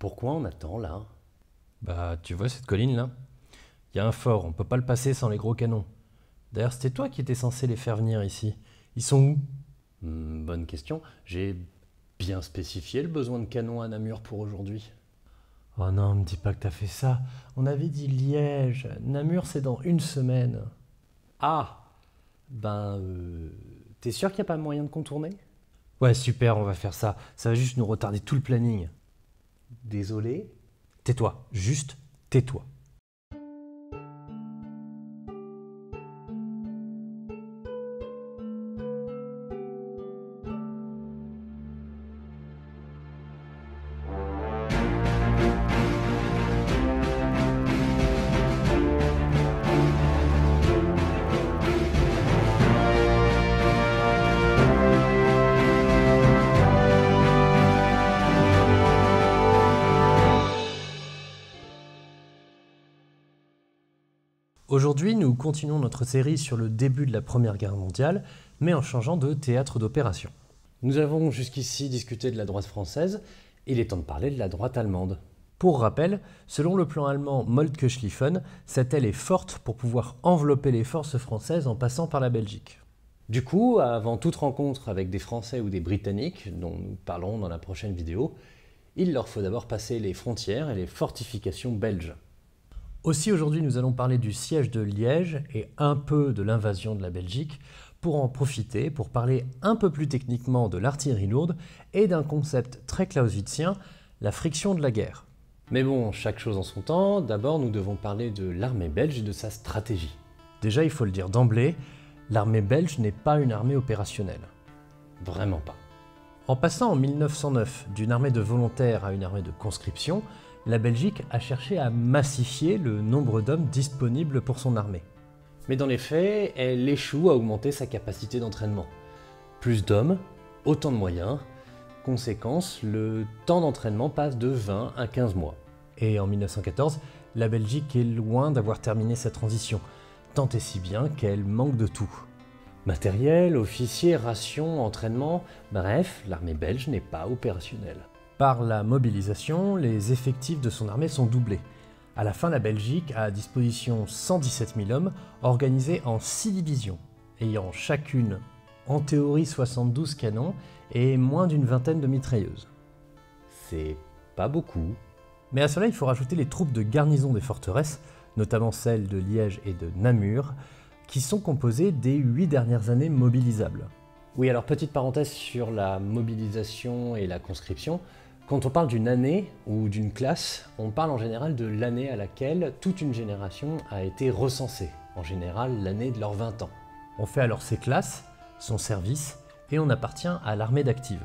Pourquoi on attend là? Bah, tu vois cette colline là? Il y a un fort, on peut pas le passer sans les gros canons. D'ailleurs, c'était toi qui étais censé les faire venir ici. Ils sont où? Bonne question. J'ai bien spécifié le besoin de canons à Namur pour aujourd'hui. Oh non, me dis pas que t'as fait ça. On avait dit Liège. Namur, c'est dans une semaine. Ah! T'es sûr qu'il n'y a pas moyen de contourner? Ouais, super, on va faire ça. Ça va juste nous retarder tout le planning. Désolé. Tais-toi, juste tais-toi. Aujourd'hui, nous continuons notre série sur le début de la Première Guerre mondiale, mais en changeant de théâtre d'opération. Nous avons jusqu'ici discuté de la droite française, il est temps de parler de la droite allemande. Pour rappel, selon le plan allemand Moltke-Schlieffen, cette aile est forte pour pouvoir envelopper les forces françaises en passant par la Belgique. Du coup, avant toute rencontre avec des Français ou des Britanniques, dont nous parlerons dans la prochaine vidéo, il leur faut d'abord passer les frontières et les fortifications belges. Aussi aujourd'hui nous allons parler du siège de Liège et un peu de l'invasion de la Belgique pour en profiter pour parler un peu plus techniquement de l'artillerie lourde et d'un concept très clausewitzien, la friction de la guerre. Mais bon, chaque chose en son temps, d'abord nous devons parler de l'armée belge et de sa stratégie. Déjà il faut le dire d'emblée, l'armée belge n'est pas une armée opérationnelle. Vraiment pas. En passant en 1909 d'une armée de volontaires à une armée de conscription, la Belgique a cherché à massifier le nombre d'hommes disponibles pour son armée. Mais dans les faits, elle échoue à augmenter sa capacité d'entraînement. Plus d'hommes, autant de moyens. Conséquence, le temps d'entraînement passe de 20 à 15 mois. Et en 1914, la Belgique est loin d'avoir terminé sa transition, tant et si bien qu'elle manque de tout. Matériel, officiers, rations, entraînement, bref, l'armée belge n'est pas opérationnelle. Par la mobilisation, les effectifs de son armée sont doublés. À la fin, la Belgique a à disposition 117 000 hommes organisés en 6 divisions, ayant chacune, en théorie, 72 canons et moins d'une vingtaine de mitrailleuses. C'est pas beaucoup. Mais à cela, il faut rajouter les troupes de garnison des forteresses, notamment celles de Liège et de Namur, qui sont composées des 8 dernières années mobilisables. Oui, alors petite parenthèse sur la mobilisation et la conscription. Quand on parle d'une année ou d'une classe, on parle en général de l'année à laquelle toute une génération a été recensée, en général l'année de leurs 20 ans. On fait alors ses classes, son service, et on appartient à l'armée d'active.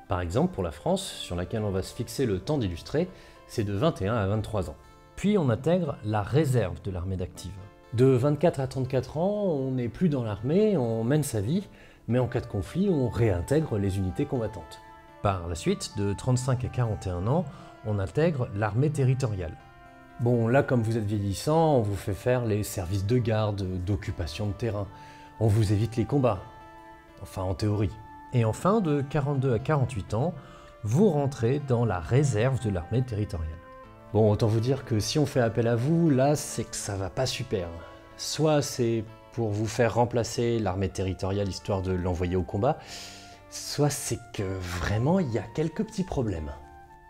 Par exemple, pour la France, sur laquelle on va se fixer le temps d'illustrer, c'est de 21 à 23 ans. Puis on intègre la réserve de l'armée d'active. De 24 à 34 ans, on n'est plus dans l'armée, on mène sa vie, mais en cas de conflit, on réintègre les unités combattantes. Par la suite, de 35 à 41 ans, on intègre l'armée territoriale. Bon, là, comme vous êtes vieillissant, on vous fait faire les services de garde, d'occupation de terrain. On vous évite les combats. Enfin, en théorie. Et enfin, de 42 à 48 ans, vous rentrez dans la réserve de l'armée territoriale. Bon, autant vous dire que si on fait appel à vous, là, c'est que ça va pas super. Soit c'est pour vous faire remplacer l'armée territoriale histoire de l'envoyer au combat, soit c'est que vraiment il y a quelques petits problèmes.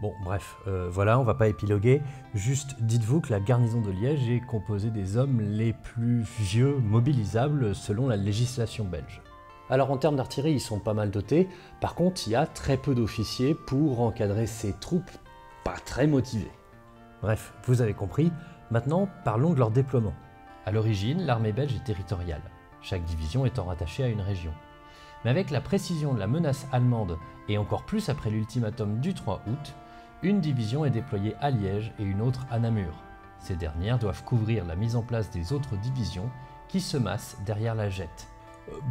Bon, bref, voilà, on va pas épiloguer. Juste dites-vous que la garnison de Liège est composée des hommes les plus vieux mobilisables selon la législation belge. Alors en termes d'artillerie, ils sont pas mal dotés. Par contre, il y a très peu d'officiers pour encadrer ces troupes pas très motivées. Bref, vous avez compris. Maintenant, parlons de leur déploiement. À l'origine, l'armée belge est territoriale, chaque division étant rattachée à une région. Mais avec la précision de la menace allemande, et encore plus après l'ultimatum du 3 août, une division est déployée à Liège et une autre à Namur. Ces dernières doivent couvrir la mise en place des autres divisions qui se massent derrière la Jette.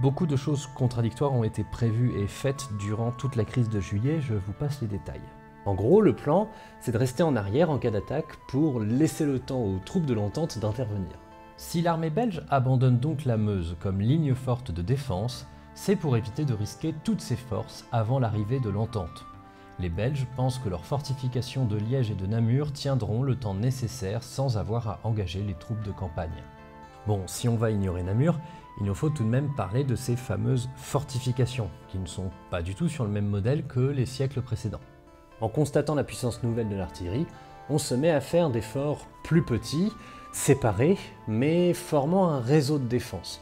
Beaucoup de choses contradictoires ont été prévues et faites durant toute la crise de juillet, je vous passe les détails. En gros, le plan, c'est de rester en arrière en cas d'attaque pour laisser le temps aux troupes de l'entente d'intervenir. Si l'armée belge abandonne donc la Meuse comme ligne forte de défense, c'est pour éviter de risquer toutes ses forces avant l'arrivée de l'entente. Les Belges pensent que leurs fortifications de Liège et de Namur tiendront le temps nécessaire sans avoir à engager les troupes de campagne. Bon, si on va ignorer Namur, il nous faut tout de même parler de ces fameuses fortifications, qui ne sont pas du tout sur le même modèle que les siècles précédents. En constatant la puissance nouvelle de l'artillerie, on se met à faire des forts plus petits, séparés, mais formant un réseau de défense.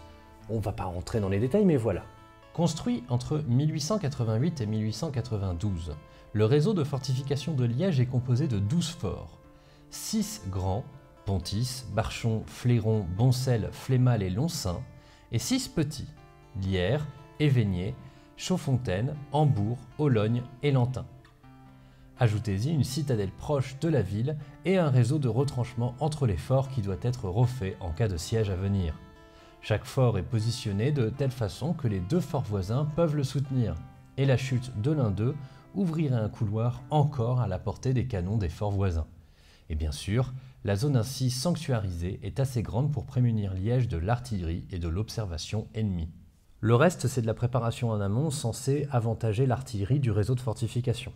On va pas rentrer dans les détails, mais voilà. Construit entre 1888 et 1892, le réseau de fortifications de Liège est composé de 12 forts. 6 grands, Pontis, Barchon, Fléron, Boncel, Flémal et Loncin, et 6 petits, Lierre, Évegné, Chaudfontaine, Hambourg, Ologne et Lantin. Ajoutez-y une citadelle proche de la ville et un réseau de retranchements entre les forts qui doit être refait en cas de siège à venir. Chaque fort est positionné de telle façon que les 2 forts voisins peuvent le soutenir, et la chute de l'un d'eux ouvrirait un couloir encore à la portée des canons des forts voisins. Et bien sûr, la zone ainsi sanctuarisée est assez grande pour prémunir Liège de l'artillerie et de l'observation ennemie. Le reste, c'est de la préparation en amont censée avantager l'artillerie du réseau de fortifications.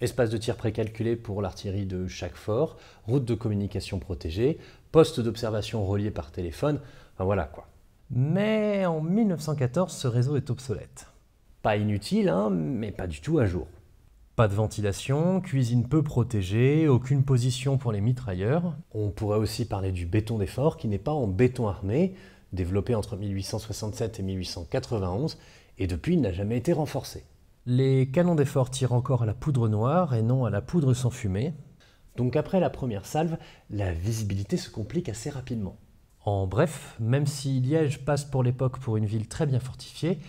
Espace de tir précalculé pour l'artillerie de chaque fort, route de communication protégée, poste d'observation relié par téléphone, enfin voilà quoi. Mais en 1914, ce réseau est obsolète. Pas inutile, hein, mais pas du tout à jour. Pas de ventilation, cuisine peu protégée, aucune position pour les mitrailleurs. On pourrait aussi parler du béton des forts qui n'est pas en béton armé, développé entre 1867 et 1891, et depuis il n'a jamais été renforcé. Les canons des forts tirent encore à la poudre noire et non à la poudre sans fumée. Donc après la première salve, la visibilité se complique assez rapidement. En bref, même si Liège passe pour l'époque pour une ville très bien fortifiée,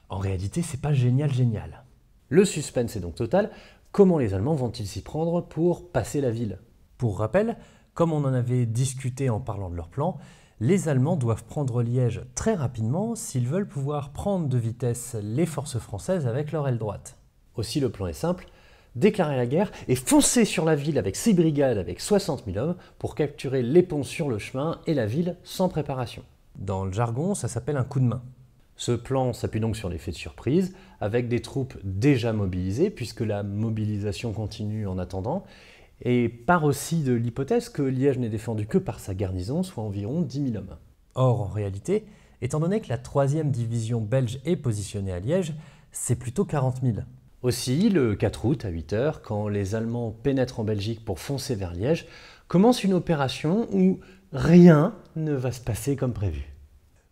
en réalité c'est pas génial. Le suspense est donc total. Comment les Allemands vont-ils s'y prendre pour passer la ville? Pour rappel, comme on en avait discuté en parlant de leur plan, les Allemands doivent prendre Liège très rapidement s'ils veulent pouvoir prendre de vitesse les forces françaises avec leur aile droite. Aussi le plan est simple, déclarer la guerre et foncer sur la ville avec 6 brigades avec 60 000 hommes pour capturer les ponts sur le chemin et la ville sans préparation. Dans le jargon, ça s'appelle un coup de main. Ce plan s'appuie donc sur l'effet de surprise, avec des troupes déjà mobilisées, puisque la mobilisation continue en attendant, et part aussi de l'hypothèse que Liège n'est défendu que par sa garnison, soit environ 10 000 hommes. Or, en réalité, étant donné que la 3e division belge est positionnée à Liège, c'est plutôt 40 000. Aussi, le 4 août à 8 h, quand les Allemands pénètrent en Belgique pour foncer vers Liège, commence une opération où rien ne va se passer comme prévu.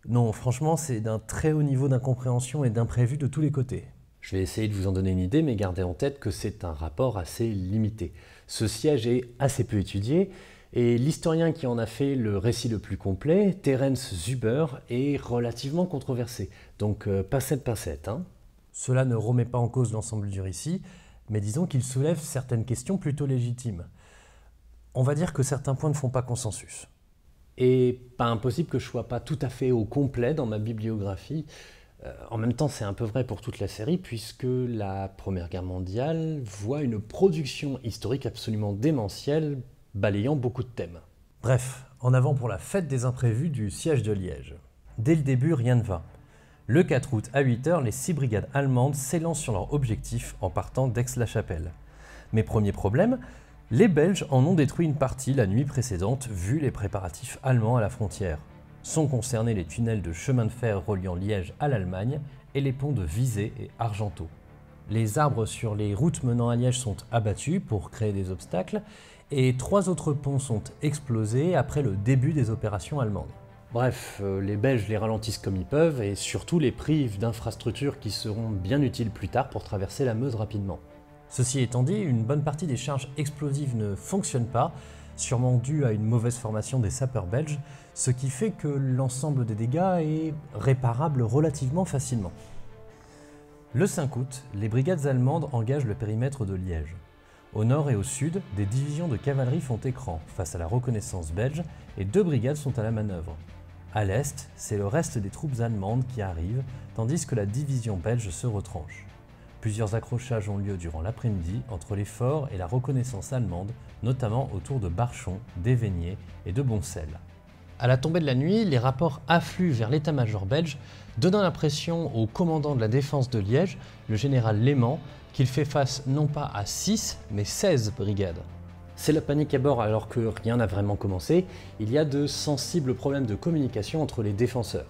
Non, franchement, c'est d'un très haut niveau d'incompréhension et d'imprévu de tous les côtés. Je vais essayer de vous en donner une idée, mais gardez en tête que c'est un rapport assez limité. Ce siège est assez peu étudié, et l'historien qui en a fait le récit le plus complet, Terence Zuber, est relativement controversé. Donc pincette, pincette, hein. Cela ne remet pas en cause l'ensemble du récit, mais disons qu'il soulève certaines questions plutôt légitimes. On va dire que certains points ne font pas consensus. Et pas impossible que je ne sois pas tout à fait au complet dans ma bibliographie. En même temps, c'est un peu vrai pour toute la série, puisque la Première Guerre mondiale voit une production historique absolument démentielle, balayant beaucoup de thèmes. Bref, en avant pour la fête des imprévus du siège de Liège. Dès le début, rien ne va. Le 4 août à 8 h, les 6 brigades allemandes s'élancent sur leur objectif en partant d'Aix-la-Chapelle. Mais premier problème, les Belges en ont détruit une partie la nuit précédente vu les préparatifs allemands à la frontière. Sont concernés les tunnels de chemin de fer reliant Liège à l'Allemagne et les ponts de Visé et Argenteau. Les arbres sur les routes menant à Liège sont abattus pour créer des obstacles et 3 autres ponts sont explosés après le début des opérations allemandes. Bref, les Belges les ralentissent comme ils peuvent et surtout les privent d'infrastructures qui seront bien utiles plus tard pour traverser la Meuse rapidement. Ceci étant dit, une bonne partie des charges explosives ne fonctionne pas, sûrement dû à une mauvaise formation des sapeurs belges, ce qui fait que l'ensemble des dégâts est réparable relativement facilement. Le 5 août, les brigades allemandes engagent le périmètre de Liège. Au nord et au sud, des divisions de cavalerie font écran face à la reconnaissance belge et 2 brigades sont à la manœuvre. À l'est, c'est le reste des troupes allemandes qui arrivent, tandis que la division belge se retranche. Plusieurs accrochages ont lieu durant l'après-midi entre les forts et la reconnaissance allemande, notamment autour de Barchon, d'Évegné et de Boncel. À la tombée de la nuit, les rapports affluent vers l'état-major belge, donnant l'impression au commandant de la défense de Liège, le général Léman, qu'il fait face non pas à 6, mais 16 brigades. C'est la panique à bord alors que rien n'a vraiment commencé. Il y a de sensibles problèmes de communication entre les défenseurs.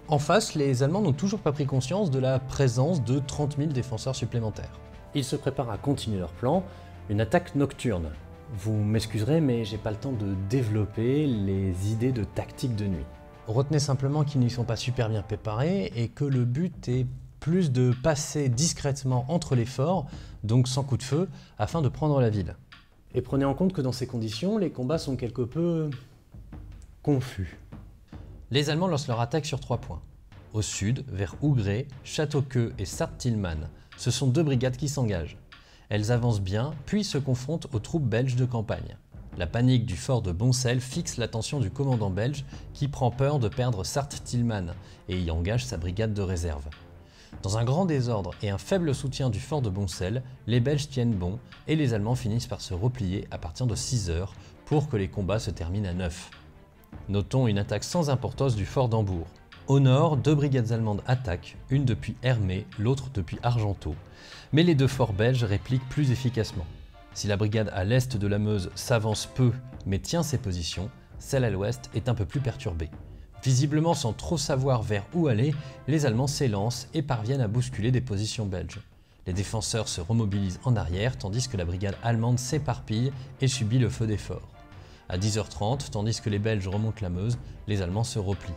En face, les Allemands n'ont toujours pas pris conscience de la présence de 30 000 défenseurs supplémentaires. Ils se préparent à continuer leur plan, une attaque nocturne. Vous m'excuserez, mais j'ai pas le temps de développer les idées de tactique de nuit. Retenez simplement qu'ils n'y sont pas super bien préparés et que le but est plus de passer discrètement entre les forts, donc sans coup de feu, afin de prendre la ville. Et prenez en compte que dans ces conditions, les combats sont quelque peu confus. Les Allemands lancent leur attaque sur 3 points. Au sud, vers Ougré, Châteauqueux et Sarttilmann, ce sont 2 brigades qui s'engagent. Elles avancent bien, puis se confrontent aux troupes belges de campagne. La panique du fort de Boncel fixe l'attention du commandant belge qui prend peur de perdre Sarttilmann et y engage sa brigade de réserve. Dans un grand désordre et un faible soutien du fort de Boncel, les Belges tiennent bon et les Allemands finissent par se replier à partir de 6 heures pour que les combats se terminent à 9. Notons une attaque sans importance du fort d'Hambourg. Au nord, 2 brigades allemandes attaquent, une depuis Hermé, l'autre depuis Argenteau. Mais les 2 forts belges répliquent plus efficacement. Si la brigade à l'est de la Meuse s'avance peu mais tient ses positions, celle à l'ouest est un peu plus perturbée. Visiblement sans trop savoir vers où aller, les Allemands s'élancent et parviennent à bousculer des positions belges. Les défenseurs se remobilisent en arrière tandis que la brigade allemande s'éparpille et subit le feu des forts. À 10h30, tandis que les Belges remontent la Meuse, les Allemands se replient.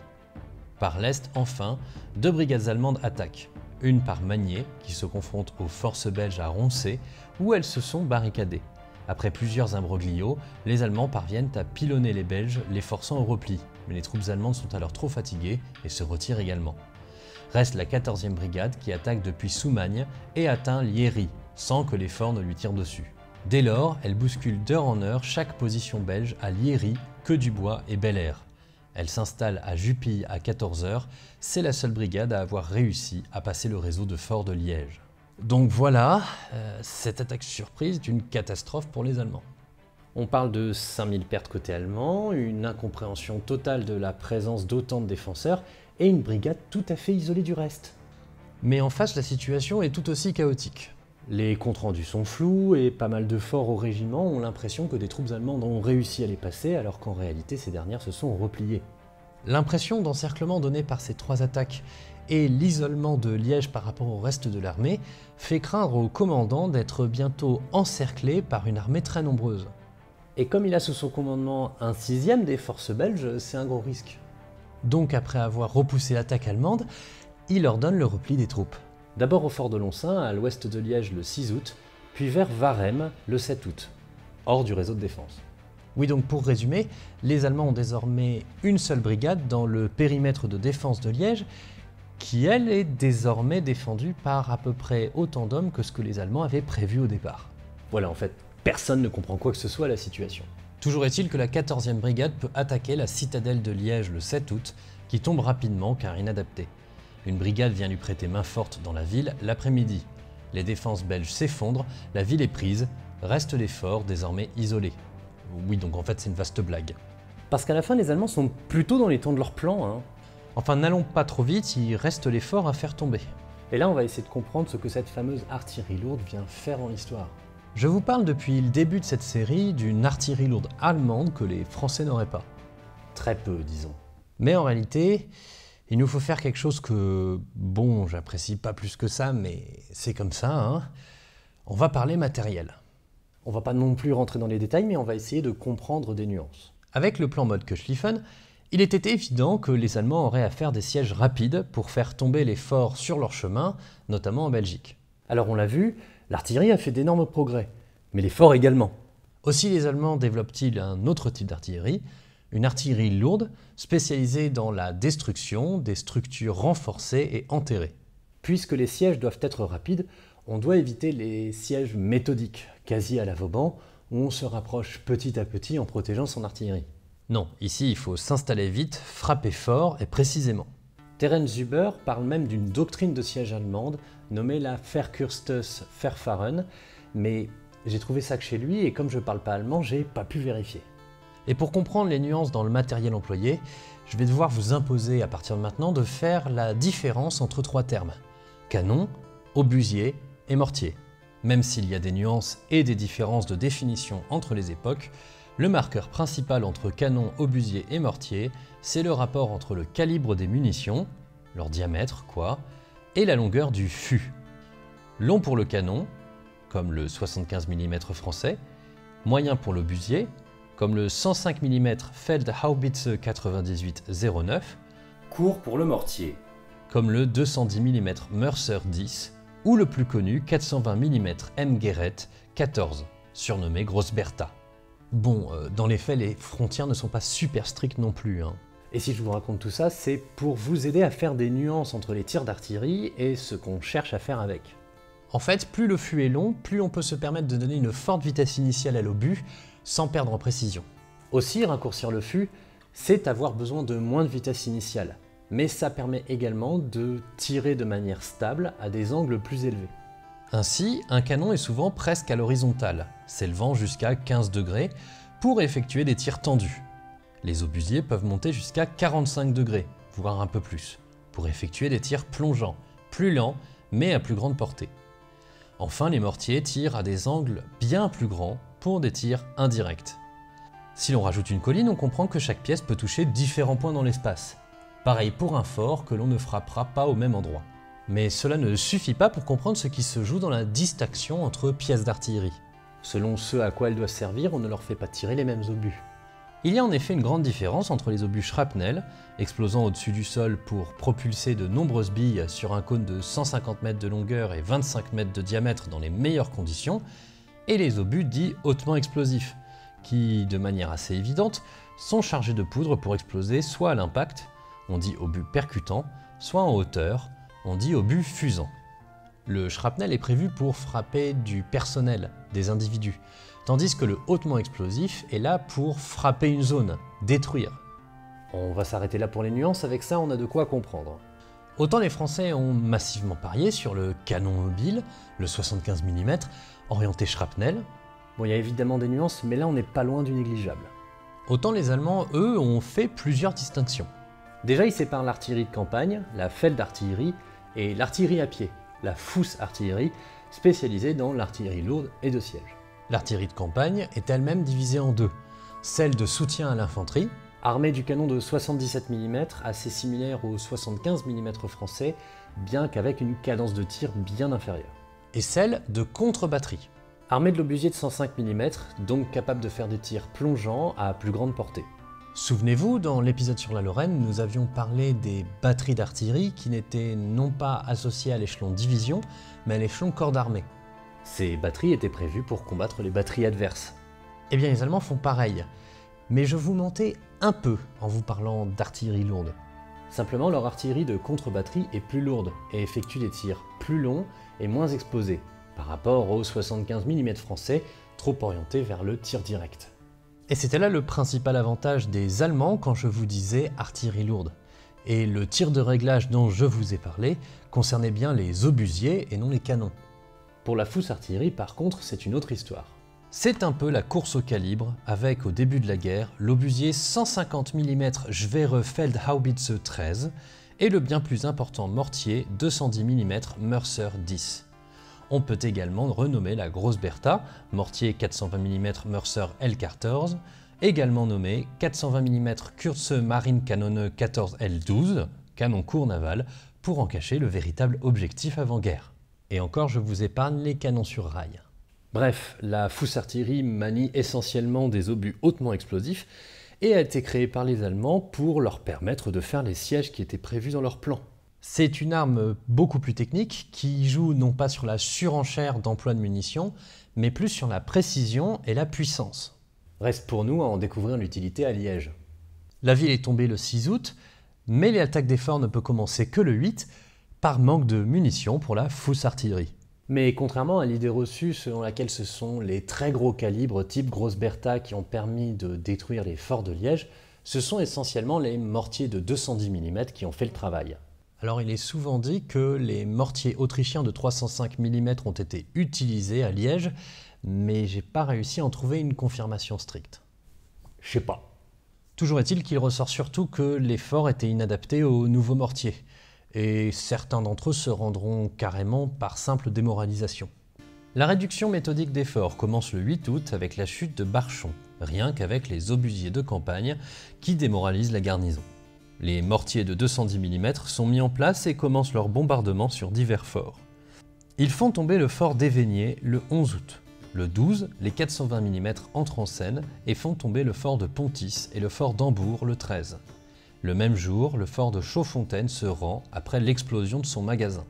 Par l'est, enfin, 2 brigades allemandes attaquent. Une par Magné, qui se confronte aux forces belges à Roncé, où elles se sont barricadées. Après plusieurs imbroglios, les Allemands parviennent à pilonner les Belges, les forçant au repli. Mais les troupes allemandes sont alors trop fatiguées et se retirent également. Reste la 14e brigade qui attaque depuis Soumagne et atteint Liéry, sans que les forts ne lui tirent dessus. Dès lors, elle bouscule d'heure en heure chaque position belge à Liéry, Queue-du-Bois et Bel-Air. Elle s'installe à Jupille à 14h, c'est la seule brigade à avoir réussi à passer le réseau de forts de Liège. Donc voilà, cette attaque surprise est une catastrophe pour les Allemands. On parle de 5000 pertes côté allemand, une incompréhension totale de la présence d'autant de défenseurs et une brigade tout à fait isolée du reste. Mais en face, la situation est tout aussi chaotique. Les comptes rendus sont flous et pas mal de forts au régiment ont l'impression que des troupes allemandes ont réussi à les passer alors qu'en réalité ces dernières se sont repliées. L'impression d'encerclement donnée par ces 3 attaques et l'isolement de Liège par rapport au reste de l'armée fait craindre au commandant d'être bientôt encerclé par une armée très nombreuse. Et comme il a sous son commandement un 6e des forces belges, c'est un gros risque. Donc après avoir repoussé l'attaque allemande, il ordonne le repli des troupes. D'abord au fort de Loncin, à l'ouest de Liège le 6 août, puis vers Varème le 7 août, hors du réseau de défense. Oui, donc pour résumer, les Allemands ont désormais une seule brigade dans le périmètre de défense de Liège, qui elle est désormais défendue par à peu près autant d'hommes que ce que les Allemands avaient prévu au départ. Voilà, en fait, personne ne comprend quoi que ce soit à la situation. Toujours est-il que la 14e brigade peut attaquer la citadelle de Liège le 7 août, qui tombe rapidement car inadaptée. Une brigade vient lui prêter main forte dans la ville l'après-midi. Les défenses belges s'effondrent, la ville est prise, restent les forts désormais isolés. Oui, donc en fait c'est une vaste blague. Parce qu'à la fin, les Allemands sont plutôt dans les temps de leur plan, hein. Enfin, n'allons pas trop vite, il reste les forts à faire tomber. Et là, on va essayer de comprendre ce que cette fameuse artillerie lourde vient faire dans l'histoire. Je vous parle depuis le début de cette série d'une artillerie lourde allemande que les Français n'auraient pas. Très peu, disons. Mais en réalité, il nous faut faire quelque chose que, bon, j'apprécie pas plus que ça, mais c'est comme ça, hein. On va parler matériel. On va pas non plus rentrer dans les détails, mais on va essayer de comprendre des nuances. Avec le plan Moltke-Schlieffen, il était évident que les Allemands auraient à faire des sièges rapides pour faire tomber les forts sur leur chemin, notamment en Belgique. Alors on l'a vu, l'artillerie a fait d'énormes progrès, mais les forts également. Aussi les Allemands développent-ils un autre type d'artillerie, une artillerie lourde spécialisée dans la destruction des structures renforcées et enterrées. Puisque les sièges doivent être rapides, on doit éviter les sièges méthodiques, quasi à la Vauban, où on se rapproche petit à petit en protégeant son artillerie. Non, ici il faut s'installer vite, frapper fort et précisément. Terence Huber parle même d'une doctrine de siège allemande nommée la Verkurstes Verfahren, mais j'ai trouvé ça que chez lui et comme je parle pas allemand, j'ai pas pu vérifier. Et pour comprendre les nuances dans le matériel employé, je vais devoir vous imposer à partir de maintenant de faire la différence entre 3 termes. Canon, obusier et mortier. Même s'il y a des nuances et des différences de définition entre les époques, le marqueur principal entre canon, obusier et mortier, c'est le rapport entre le calibre des munitions, leur diamètre quoi, et la longueur du fût. Long pour le canon, comme le 75 mm français, moyen pour l'obusier, comme le 105 mm Feldhaubitze 98-09, Court pour le mortier, comme le 210 mm Mörser 10, ou le plus connu 420 mm M. Guéret 14, surnommé Grosse Bertha. Bon, dans les faits, les frontières ne sont pas super strictes non plus. Et si je vous raconte tout ça, c'est pour vous aider à faire des nuances entre les tirs d'artillerie et ce qu'on cherche à faire avec. En fait, plus le fût est long, plus on peut se permettre de donner une forte vitesse initiale à l'obus, sans perdre en précision. Aussi, raccourcir le fût, c'est avoir besoin de moins de vitesse initiale, mais ça permet également de tirer de manière stable à des angles plus élevés. Ainsi, un canon est souvent presque à l'horizontale, s'élevant jusqu'à 15 degrés, pour effectuer des tirs tendus. Les obusiers peuvent monter jusqu'à 45 degrés, voire un peu plus, pour effectuer des tirs plongeants, plus lents, mais à plus grande portée. Enfin, les mortiers tirent à des angles bien plus grands pour des tirs indirects. Si l'on rajoute une colline, on comprend que chaque pièce peut toucher différents points dans l'espace. Pareil pour un fort que l'on ne frappera pas au même endroit. Mais cela ne suffit pas pour comprendre ce qui se joue dans la distinction entre pièces d'artillerie. Selon ce à quoi elles doivent servir, on ne leur fait pas tirer les mêmes obus. Il y a en effet une grande différence entre les obus shrapnel, explosant au-dessus du sol pour propulser de nombreuses billes sur un cône de 150 mètres de longueur et 25 mètres de diamètre dans les meilleures conditions, et les obus dits hautement explosifs, qui, de manière assez évidente, sont chargés de poudre pour exploser soit à l'impact, on dit obus percutant, soit en hauteur, on dit obus fusant. Le shrapnel est prévu pour frapper du personnel, des individus, tandis que le hautement explosif est là pour frapper une zone, détruire. On va s'arrêter là pour les nuances, avec ça on a de quoi comprendre. Autant les Français ont massivement parié sur le canon mobile, le 75 mm, orienté shrapnel. Bon, il y a évidemment des nuances, mais là on n'est pas loin du négligeable. Autant les Allemands, eux, ont fait plusieurs distinctions. Déjà, ils séparent l'artillerie de campagne, la Feldartillerie, et l'artillerie à pied, la Fußartillerie, spécialisée dans l'artillerie lourde et de siège. L'artillerie de campagne est elle-même divisée en deux. Celle de soutien à l'infanterie, armée du canon de 77 mm, assez similaire au 75 mm français, bien qu'avec une cadence de tir bien inférieure. Et celle de contre-batterie. Armée de l'obusier de 105 mm, donc capable de faire des tirs plongeants à plus grande portée. Souvenez-vous, dans l'épisode sur la Lorraine, nous avions parlé des batteries d'artillerie qui n'étaient non pas associées à l'échelon division, mais à l'échelon corps d'armée. Ces batteries étaient prévues pour combattre les batteries adverses. Eh bien, les Allemands font pareil. Mais je vous mentais un peu en vous parlant d'artillerie lourde. Simplement, leur artillerie de contre-batterie est plus lourde et effectue des tirs plus longs et moins exposés, par rapport aux 75 mm français, trop orientés vers le tir direct. Et c'était là le principal avantage des Allemands quand je vous disais artillerie lourde. Et le tir de réglage dont je vous ai parlé concernait bien les obusiers et non les canons. Pour la Fußartillerie, par contre, c'est une autre histoire. C'est un peu la course au calibre, avec au début de la guerre, l'obusier 150 mm Schwere Feldhaubitze 13 et le bien plus important mortier 210 mm Mörser 10. On peut également renommer la Grosse Bertha, mortier 420 mm Mörser L14, également nommé 420 mm Kurze Marinekanone 14 L12, canon court naval, pour en cacher le véritable objectif avant-guerre. Et encore, je vous épargne les canons sur rail. Bref, la Fußartillerie manie essentiellement des obus hautement explosifs et a été créée par les Allemands pour leur permettre de faire les sièges qui étaient prévus dans leur plan. C'est une arme beaucoup plus technique qui joue non pas sur la surenchère d'emploi de munitions, mais plus sur la précision et la puissance. Reste pour nous à en découvrir l'utilité à Liège. La ville est tombée le 6 août, mais l'attaque des forts ne peut commencer que le 8, par manque de munitions pour la Fußartillerie. Mais contrairement à l'idée reçue selon laquelle ce sont les très gros calibres type Grosse Bertha qui ont permis de détruire les forts de Liège, ce sont essentiellement les mortiers de 210 mm qui ont fait le travail. Alors il est souvent dit que les mortiers autrichiens de 305 mm ont été utilisés à Liège, mais j'ai pas réussi à en trouver une confirmation stricte. Je sais pas. Toujours est-il qu'il ressort surtout que les forts étaient inadaptés aux nouveaux mortiers, et certains d'entre eux se rendront carrément par simple démoralisation. La réduction méthodique des forts commence le 8 août avec la chute de Barchon, rien qu'avec les obusiers de campagne qui démoralisent la garnison. Les mortiers de 210 mm sont mis en place et commencent leur bombardement sur divers forts. Ils font tomber le fort d'Éveigné le 11 août. Le 12, les 420 mm entrent en scène et font tomber le fort de Pontis et le fort d'Hambourg le 13. Le même jour, le fort de Chaudfontaine se rend après l'explosion de son magasin.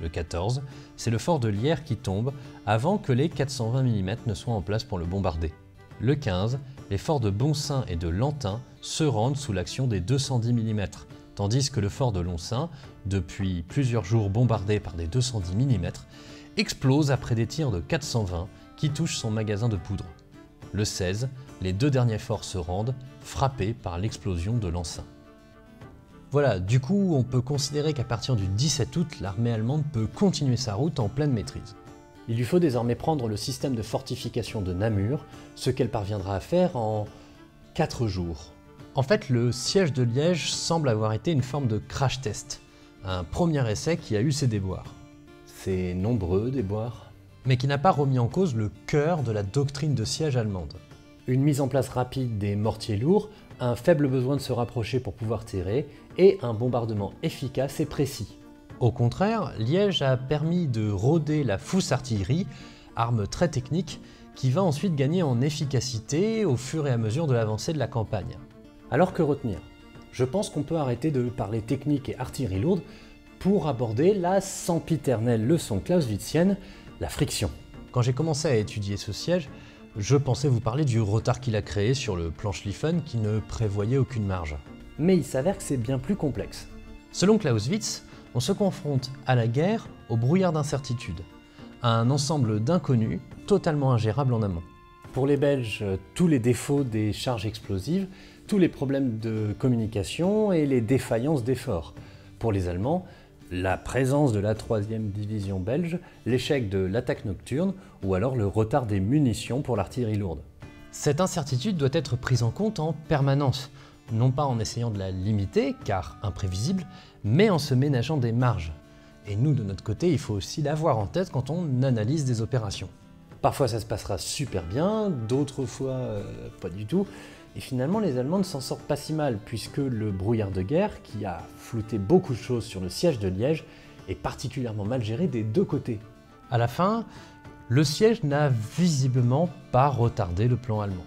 Le 14, c'est le fort de Lierre qui tombe avant que les 420 mm ne soient en place pour le bombarder. Le 15, les forts de Bonseing et de Lantin se rendent sous l'action des 210 mm, tandis que le fort de Loncin, depuis plusieurs jours bombardé par des 210 mm, explose après des tirs de 420 qui touchent son magasin de poudre. Le 16, les deux derniers forts se rendent, frappés par l'explosion de Lancin. Voilà, du coup, on peut considérer qu'à partir du 17 août, l'armée allemande peut continuer sa route en pleine maîtrise. Il lui faut désormais prendre le système de fortification de Namur, ce qu'elle parviendra à faire en 4 jours. En fait, le siège de Liège semble avoir été une forme de crash test, un premier essai qui a eu ses déboires. C'est nombreux déboires. Mais qui n'a pas remis en cause le cœur de la doctrine de siège allemande. Une mise en place rapide des mortiers lourds, un faible besoin de se rapprocher pour pouvoir tirer, et un bombardement efficace et précis. Au contraire, Liège a permis de roder la fousse-artillerie, arme très technique, qui va ensuite gagner en efficacité au fur et à mesure de l'avancée de la campagne. Alors que retenir? Je pense qu'on peut arrêter de parler technique et artillerie lourde pour aborder la sempiternelle leçon clausewitzienne, la friction. Quand j'ai commencé à étudier ce siège, je pensais vous parler du retard qu'il a créé sur le plan Schlieffen qui ne prévoyait aucune marge. Mais il s'avère que c'est bien plus complexe. Selon Clausewitz, on se confronte à la guerre au brouillard d'incertitude, à un ensemble d'inconnus totalement ingérables en amont. Pour les Belges, tous les défauts des charges explosives, tous les problèmes de communication et les défaillances des forts. Pour les Allemands, la présence de la 3e division belge, l'échec de l'attaque nocturne ou alors le retard des munitions pour l'artillerie lourde. Cette incertitude doit être prise en compte en permanence, non pas en essayant de la limiter, car imprévisible, mais en se ménageant des marges. Et nous, de notre côté, il faut aussi l'avoir en tête quand on analyse des opérations. Parfois ça se passera super bien, d'autres fois pas du tout. Et finalement, les Allemands ne s'en sortent pas si mal, puisque le brouillard de guerre, qui a flouté beaucoup de choses sur le siège de Liège, est particulièrement mal géré des deux côtés. À la fin, le siège n'a visiblement pas retardé le plan allemand.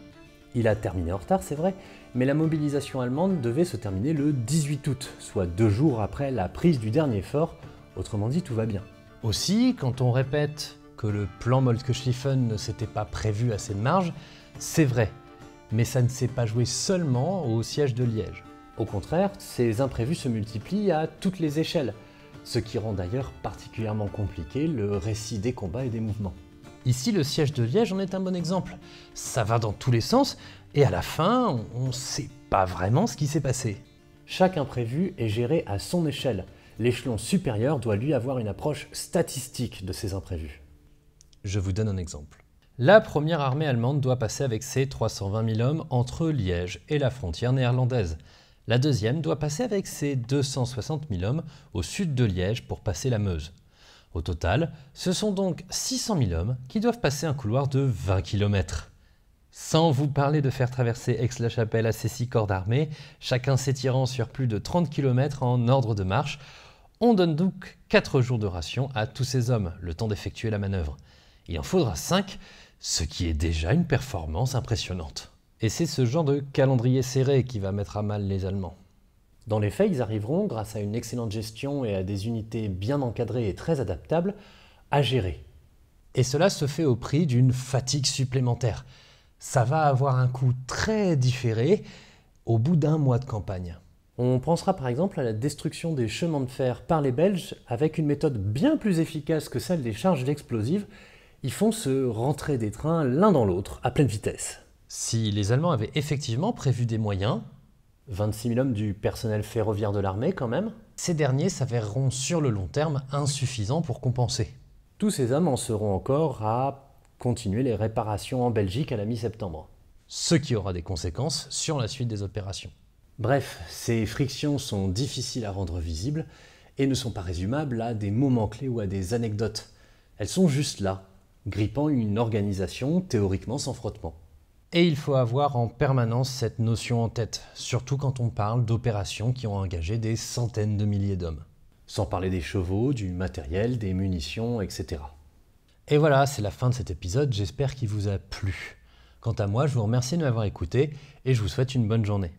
Il a terminé en retard, c'est vrai, mais la mobilisation allemande devait se terminer le 18 août, soit 2 jours après la prise du dernier fort, autrement dit tout va bien. Aussi, quand on répète que le plan Moltke-Schlieffen ne s'était pas prévu assez de marge, c'est vrai. Mais ça ne s'est pas joué seulement au siège de Liège. Au contraire, ces imprévus se multiplient à toutes les échelles, ce qui rend d'ailleurs particulièrement compliqué le récit des combats et des mouvements. Ici, le siège de Liège en est un bon exemple. Ça va dans tous les sens, et à la fin, on ne sait pas vraiment ce qui s'est passé. Chaque imprévu est géré à son échelle. L'échelon supérieur doit lui avoir une approche statistique de ces imprévus. Je vous donne un exemple. La première armée allemande doit passer avec ses 320 000 hommes entre Liège et la frontière néerlandaise. La deuxième doit passer avec ses 260 000 hommes au sud de Liège pour passer la Meuse. Au total, ce sont donc 600 000 hommes qui doivent passer un couloir de 20 km. Sans vous parler de faire traverser Aix-la-Chapelle à ces 6 corps d'armée, chacun s'étirant sur plus de 30 km en ordre de marche, on donne donc 4 jours de ration à tous ces hommes, le temps d'effectuer la manœuvre. Il en faudra 5, ce qui est déjà une performance impressionnante. Et c'est ce genre de calendrier serré qui va mettre à mal les Allemands. Dans les faits, ils arriveront, grâce à une excellente gestion et à des unités bien encadrées et très adaptables, à gérer. Et cela se fait au prix d'une fatigue supplémentaire. Ça va avoir un coût très différé au bout d'un mois de campagne. On pensera par exemple à la destruction des chemins de fer par les Belges avec une méthode bien plus efficace que celle des charges explosives. Ils font se rentrer des trains l'un dans l'autre à pleine vitesse. Si les Allemands avaient effectivement prévu des moyens, 26 000 hommes du personnel ferroviaire de l'armée quand même, ces derniers s'avéreront sur le long terme insuffisants pour compenser. Tous ces hommes en seront encore à continuer les réparations en Belgique à la mi-septembre. ce qui aura des conséquences sur la suite des opérations. Bref, ces frictions sont difficiles à rendre visibles et ne sont pas résumables à des moments clés ou à des anecdotes. Elles sont juste là, grippant une organisation théoriquement sans frottement. Et il faut avoir en permanence cette notion en tête, surtout quand on parle d'opérations qui ont engagé des centaines de milliers d'hommes. Sans parler des chevaux, du matériel, des munitions, etc. Et voilà, c'est la fin de cet épisode, j'espère qu'il vous a plu. Quant à moi, je vous remercie de m'avoir écouté et je vous souhaite une bonne journée.